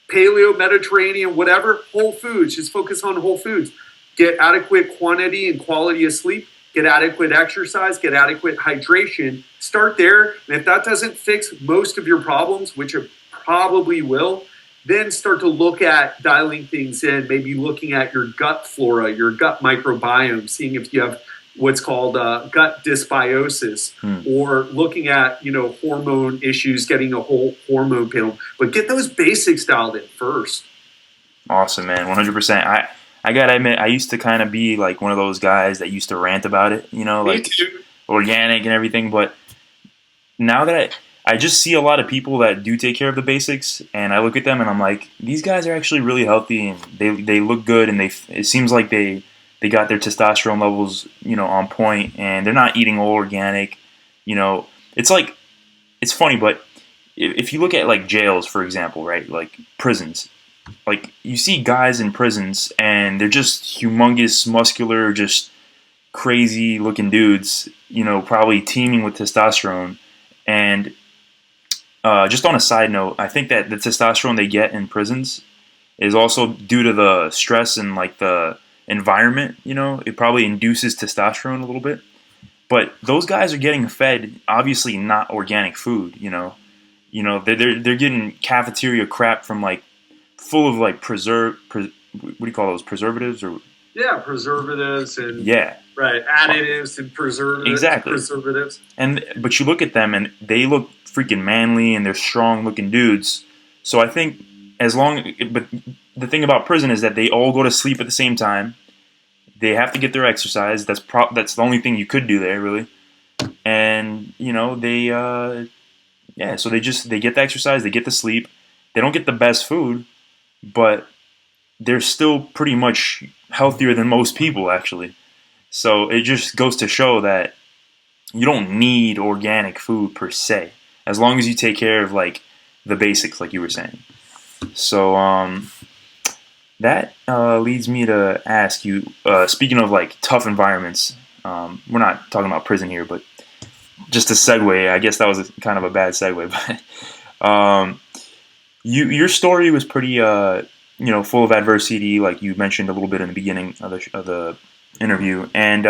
paleo, Mediterranean, whatever, whole foods. Just focus on whole foods. Get adequate quantity and quality of sleep. Get adequate exercise. Get adequate hydration. Start there. And if that doesn't fix most of your problems, which it probably will, then start to look at dialing things in, maybe looking at your gut flora, your gut microbiome, seeing if you have what's called gut dysbiosis, or looking at, hormone issues, getting a whole hormone panel. But get those basics dialed in first. Awesome, man. 100%. I gotta admit, I used to kind of be like one of those guys that used to rant about it, like organic and everything. But now that I just see a lot of people that do take care of the basics, and I look at them and I'm like, these guys are actually really healthy, and they look good, and it seems like they got their testosterone levels, on point, and they're not eating all organic. It's like, it's funny, but if you look at like jails, for example, right, like prisons, like you see guys in prisons and they're just humongous, muscular, just crazy looking dudes, probably teeming with testosterone. And just on a side note, I think that the testosterone they get in prisons is also due to the stress and like the environment. It probably induces testosterone a little bit. But those guys are getting fed obviously not organic food. They're getting cafeteria crap from like full of like what do you call those, preservatives or preservatives and right, additives and preservatives. But you look at them and they look freaking manly and they're strong looking dudes. So I think but the thing about prison is that they all go to sleep at the same time. they have to get their exercise. That's the only thing you could do there, really. And so they get the exercise, they get the sleep. They don't get the best food, but they're still pretty much healthier than most people, actually. So it just goes to show that you don't need organic food per se, as long as you take care of like the basics, like you were saying. So that leads me to ask you. Speaking of like tough environments, we're not talking about prison here, but just a segue. I guess that was kind of a bad segue, but your story was pretty full of adversity, like you mentioned a little bit in the beginning of the interview, and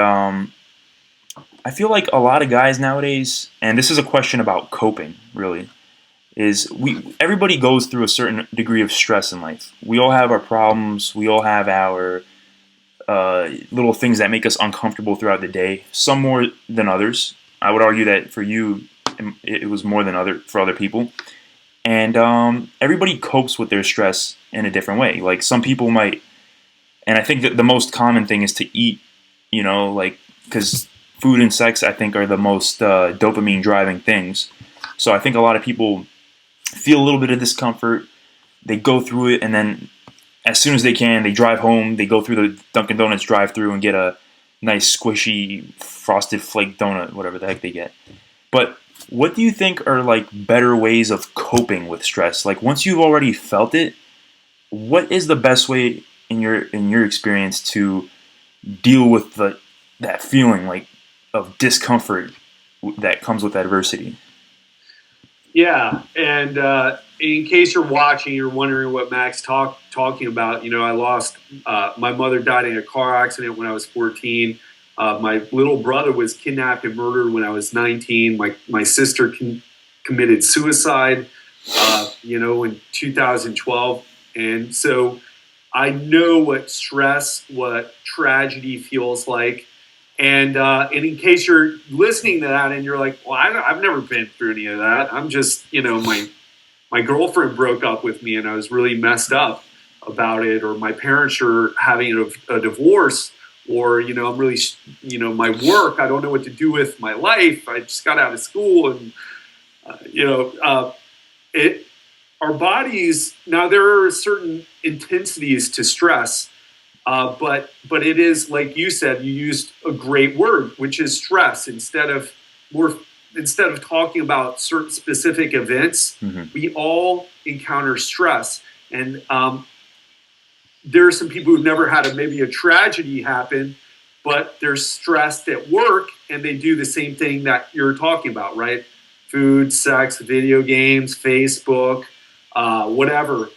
I feel like a lot of guys nowadays, and this is a question about coping, really, is everybody goes through a certain degree of stress in life. We all have our problems. We all have our little things that make us uncomfortable throughout the day. Some more than others. I would argue that for you, it was more than for other people. And everybody copes with their stress in a different way. Like some people might, and I think that the most common thing is to eat. Because food and sex, I think, are the most dopamine driving things. So I think a lot of people feel a little bit of discomfort. They go through it, and then as soon as they can, they drive home. They go through the Dunkin' Donuts drive-thru and get a nice squishy frosted flake donut, whatever the heck they get. But what do you think are like better ways of coping with stress? Like once you've already felt it, what is the best way in your experience to deal with that feeling like of discomfort that comes with adversity? Yeah, and in case you're watching, you're wondering what Mac's talking about. I lost my mother died in a car accident when I was 14. My little brother was kidnapped and murdered when I was 19. My sister committed suicide, in 2012. And so I know what stress, what tragedy feels like. And in case you're listening to that and you're like, well, I've never been through any of that. I'm just, my girlfriend broke up with me and I was really messed up about it. Or my parents are having a divorce. Or, I'm really, my work, I don't know what to do with my life. I just got out of school and, our bodies, now there are certain intensities to stress. But it is, like you said, you used a great word, which is stress. Instead of talking about certain specific events, we all encounter stress. And there are some people who've never had maybe a tragedy happen, but they're stressed at work and they do the same thing that you're talking about, right? Food, sex, video games, Facebook, whatever.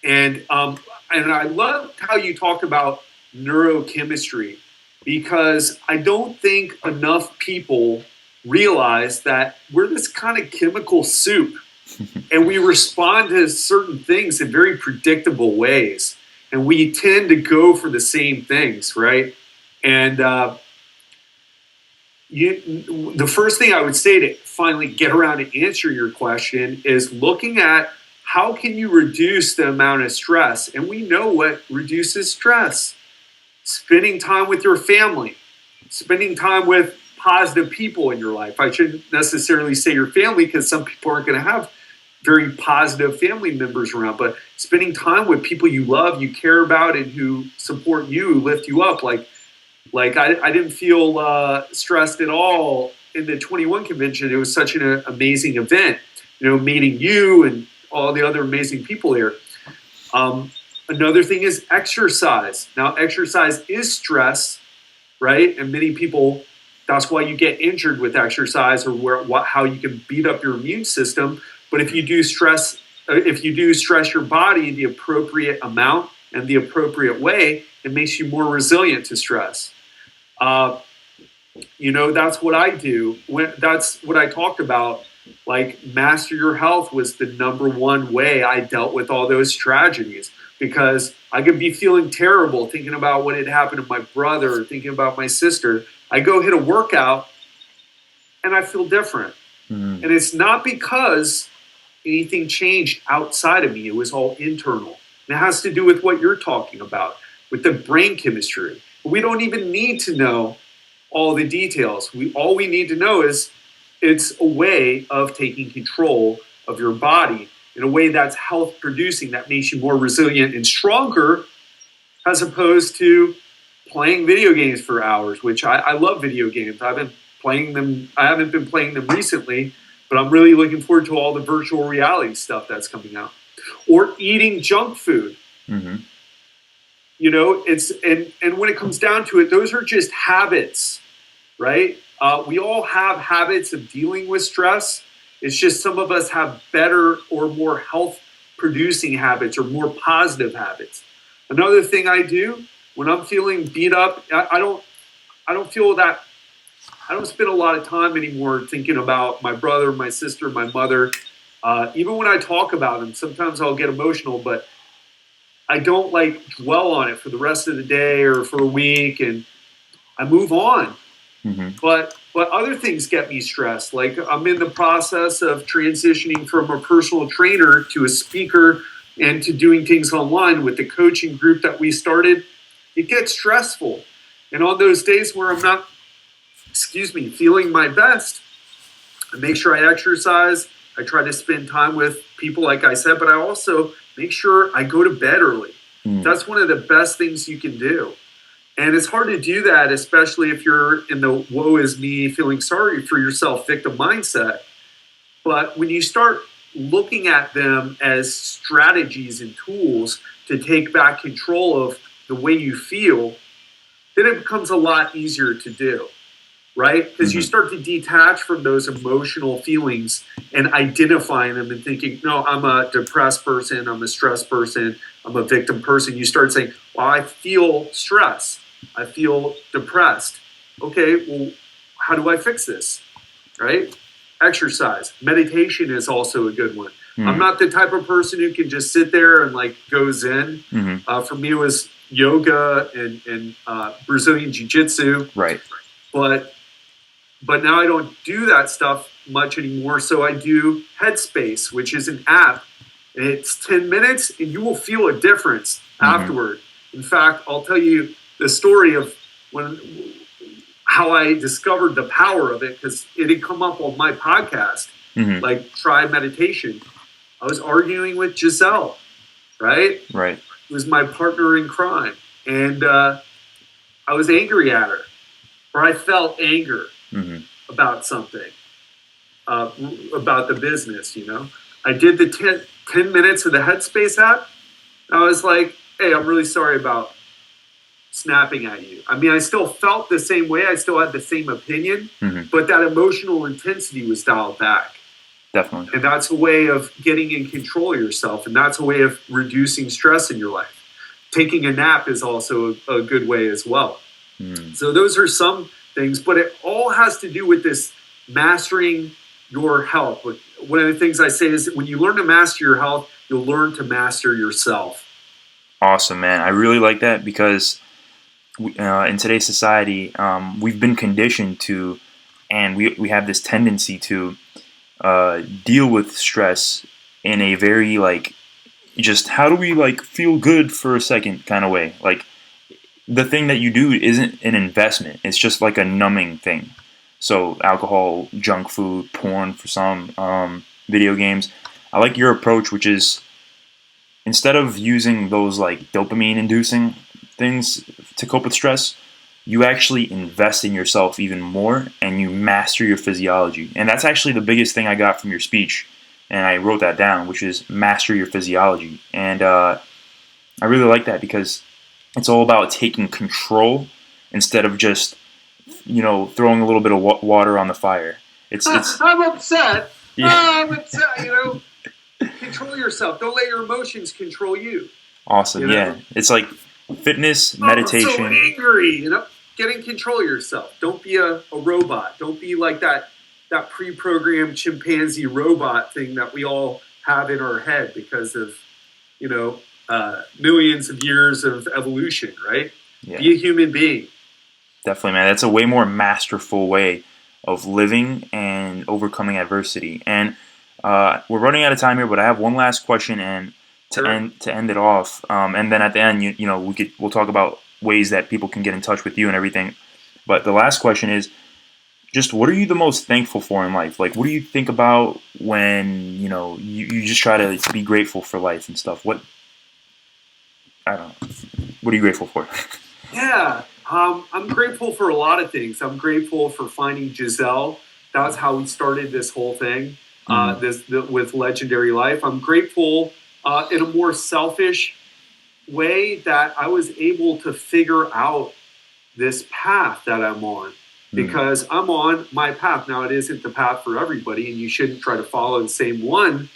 And I loved how you talked about neurochemistry, because I don't think enough people realize that we're this kind of chemical soup and we respond to certain things in very predictable ways. And we tend to go for the same things, right? And the first thing I would say to finally get around to answer your question is looking at how can you reduce the amount of stress? And we know what reduces stress. Spending time with your family, spending time with positive people in your life. I shouldn't necessarily say your family because some people aren't going to have very positive family members around, but spending time with people you love, you care about, and who support you, who lift you up. Like I didn't feel stressed at all in the 21 convention. It was such an amazing event, meeting you and all the other amazing people here. Another thing is exercise. Now, exercise is stress, right? And many people, that's why you get injured with exercise, or how you can beat up your immune system. But if you do stress your body the appropriate amount and the appropriate way, it makes you more resilient to stress. That's what I do. That's what I talked about. Like, master your health was the number one way I dealt with all those tragedies, because I could be feeling terrible thinking about what had happened to my brother or thinking about my sister. I go hit a workout and I feel different. And it's not because anything changed outside of me. It was all internal. And it has to do with what you're talking about, with the brain chemistry. We don't even need to know all the details. All we need to know is it's a way of taking control of your body in a way that's health producing, that makes you more resilient and stronger, as opposed to playing video games for hours, which I love video games. I've been playing them. I haven't been playing them recently, but I'm really looking forward to all the virtual reality stuff that's coming out. Or eating junk food. Mm-hmm. You know, and when it comes down to it, those are just habits, right? We all have habits of dealing with stress. It's just some of us have better or more health-producing habits or more positive habits. Another thing I do when I'm feeling beat up, I don't feel that. I don't spend a lot of time anymore thinking about my brother, my sister, my mother. Even when I talk about them, sometimes I'll get emotional, but I don't like dwell on it for the rest of the day or for a week, and I move on. Mm-hmm. But other things get me stressed. Like I'm in the process of transitioning from a personal trainer to a speaker and to doing things online with the coaching group that we started. It gets stressful. And on those days where I'm not, feeling my best, I make sure I exercise. I try to spend time with people, like I said, but I also make sure I go to bed early. That's one of the best things you can do. And it's hard to do that, especially if you're in the woe is me, feeling sorry for yourself, victim mindset. But when you start looking at them as strategies and tools to take back control of the way you feel, then it becomes a lot easier to do, right? Because you start to detach from those emotional feelings and identifying them and thinking, no, I'm a depressed person, I'm a stressed person, I'm a victim person. You start saying, well, I feel stress. I feel depressed. Okay, well, how do I fix this? Right? Exercise. Meditation is also a good one. I'm not the type of person who can just sit there and like go zen. For me, it was yoga and Brazilian jiu-jitsu. Right. But now I don't do that stuff much anymore. So I do Headspace, which is an app. And it's 10 minutes and you will feel a difference afterward. In fact, I'll tell you the story of how I discovered the power of it, because it had come up on my podcast, like Try Meditation. I was arguing with Giselle, right? Right. Who was my partner in crime. And I was angry at her, or I felt anger about something, about the business, you know. I did the 10 minutes of the Headspace app. I was like, hey, I'm really sorry about snapping at you. I mean, I still felt the same way. I still had the same opinion, but that emotional intensity was dialed back. Definitely. And that's a way of getting in control of yourself. And that's a way of reducing stress in your life. Taking a nap is also a good way as well. So those are some things, but it all has to do with this mastering your health. One of the things I say is when you learn to master your health, you'll learn to master yourself. Awesome, man. I really like that because in today's society, we've been conditioned to, and we have this tendency to deal with stress in a very like, just how do we like feel good for a second kind of way. Like the thing that you do isn't an investment. It's just like a numbing thing. So alcohol, junk food, porn for some, video games. I like your approach, which is instead of using those like dopamine inducing things to cope with stress, you actually invest in yourself even more and you master your physiology. And that's actually the biggest thing I got from your speech. And I wrote that down, which is master your physiology. And I really like that because it's all about taking control instead of just, you know, throwing a little bit of water on the fire. It's I'm upset. Yeah. I'm upset, you know. Control yourself. Don't let your emotions control you. Awesome. You know? Yeah. It's like fitness, meditation. I'm so angry, you know. Get in control of yourself. Don't be a robot. Don't be like that pre-programmed chimpanzee robot thing that we all have in our head because of, you know, millions of years of evolution, right? Yeah. Be a human being. Definitely, man. That's a way more masterful way of living and overcoming adversity. And we're running out of time here, but I have one last question, and to end it off, and then at the end, you know, we'll talk about ways that people can get in touch with you and everything. But the last question is just what are you the most thankful for in life? Like, what do you think about when, you just try to be grateful for life and stuff? I don't know. What are you grateful for? Yeah, I'm grateful for a lot of things. I'm grateful for finding Giselle. That's how we started this whole thing, with Legendary Life. I'm grateful in a more selfish way that I was able to figure out this path that I'm on, because I'm on my path. Now, it isn't the path for everybody, and you shouldn't try to follow the same one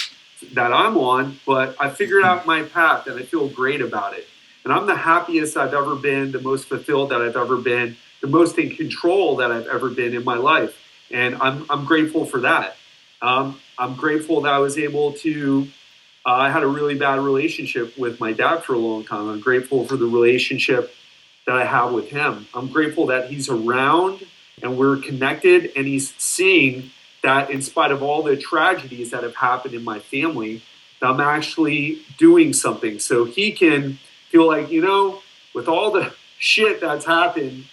that I'm on, but I figured out my path and I feel great about it. And I'm the happiest I've ever been, the most fulfilled that I've ever been, the most in control that I've ever been in my life. And I'm grateful for that. I'm grateful that I was able to, I had a really bad relationship with my dad for a long time. I'm grateful for the relationship that I have with him. I'm grateful that he's around and we're connected, and he's seeing that in spite of all the tragedies that have happened in my family, that I'm actually doing something. So he can feel like, with all the shit that's happened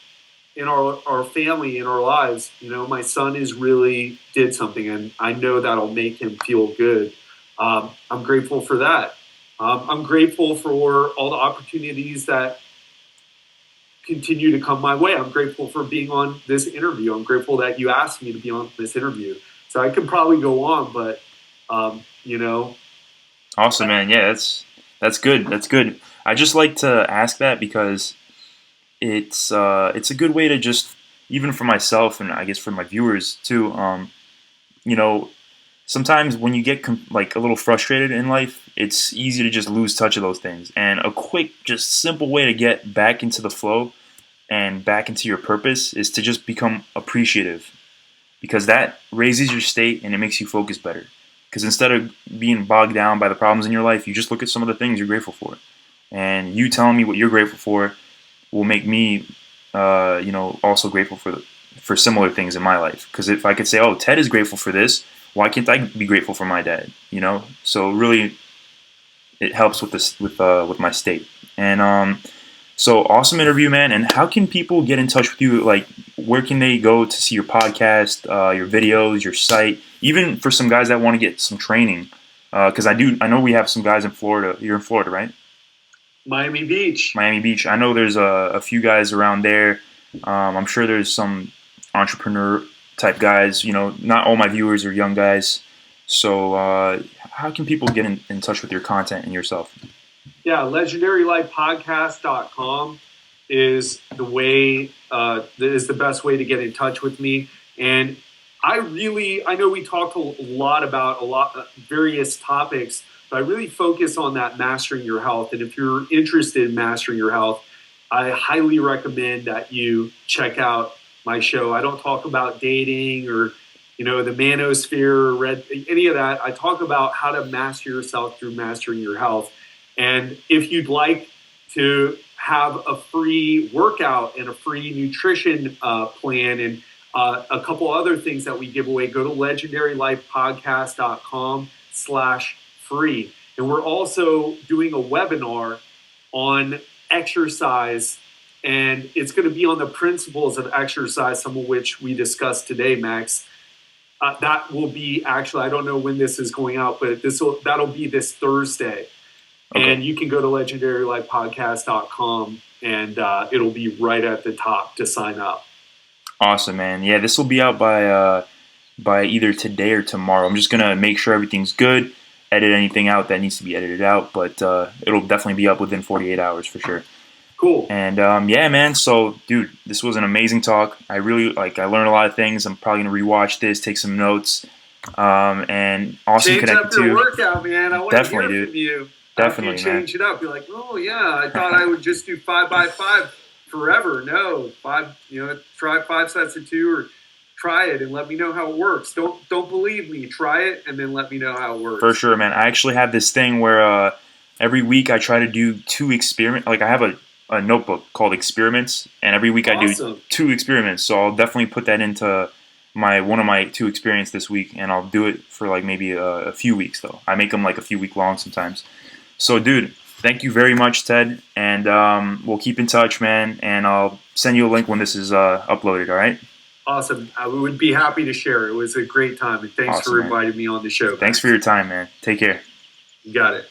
in our family, in our lives, my son is really did something, and I know that'll make him feel good. I'm grateful for that. I'm grateful for all the opportunities that continue to come my way. I'm grateful for being on this interview. I'm grateful that you asked me to be on this interview. So I could probably go on, but Awesome, man. Yeah, that's good. That's good. I just like to ask that because it's a good way to just, even for myself and I guess for my viewers too. You know, Sometimes when you get like a little frustrated in life, it's easy to just lose touch of those things. And a quick, just simple way to get back into the flow and back into your purpose is to just become appreciative, because that raises your state and it makes you focus better. Because instead of being bogged down by the problems in your life, you just look at some of the things you're grateful for. And you telling me what you're grateful for will make me, also grateful for similar things in my life. Because if I could say, oh, Ted is grateful for this, why can't I be grateful for my dad? So really, it helps with this with my state. And so awesome interview, man. And how can people get in touch with you? Like, where can they go to see your podcast, your videos, your site? Even for some guys that want to get some training, because I know we have some guys in Florida. You're in Florida, right? Miami Beach. Miami Beach. I know there's a few guys around there. I'm sure there's some entrepreneur type guys. Not all my viewers are young guys. So how can people get in touch with your content and yourself? Yeah, legendarylifepodcast.com is the best way to get in touch with me. And I know we talked a lot about various topics, but I really focus on that mastering your health. And if you're interested in mastering your health, I highly recommend that you check out my show. I don't talk about dating or, the manosphere or any of that. I talk about how to master yourself through mastering your health. And if you'd like to have a free workout and a free nutrition plan and a couple other things that we give away, go to legendarylifepodcast.com/free. And we're also doing a webinar on exercise, and it's going to be on the principles of exercise, some of which we discussed today, Max. That will be actually, I don't know when this is going out, but that'll be this Thursday. Okay. And you can go to legendarylifepodcast.com and it'll be right at the top to sign up. Awesome, man. Yeah, this will be out by either today or tomorrow. I'm just gonna make sure everything's good, edit anything out that needs to be edited out, but it'll definitely be up within 48 hours for sure. Cool. And yeah, man. So, dude, this was an amazing talk. I really I learned a lot of things. I'm probably gonna rewatch this, take some notes, and awesome change connected up your to workout, man. I want to hear from you. Definitely, after you change it up. You're like, oh yeah, I thought I would just do 5x5 forever. No, try 5 sets of 2 or try it and let me know how it works. Don't believe me. Try it and then let me know how it works. For sure, man. I actually have this thing where every week I try to do 2 experiments. Like, I have a notebook called experiments, and every week I do 2 experiments. So I'll definitely put that into one of my 2 experiments this week, and I'll do it for maybe a few weeks though. I make them a few week long sometimes. So, dude, Thank you very much, Ted. And we'll keep in touch, man. And I'll send you a link when this is uploaded. All right. Awesome. I would be happy to share. It was a great time, and thanks Awesome, for man. inviting me on the show. Thanks Guys. for your time, man. Take care. You got it.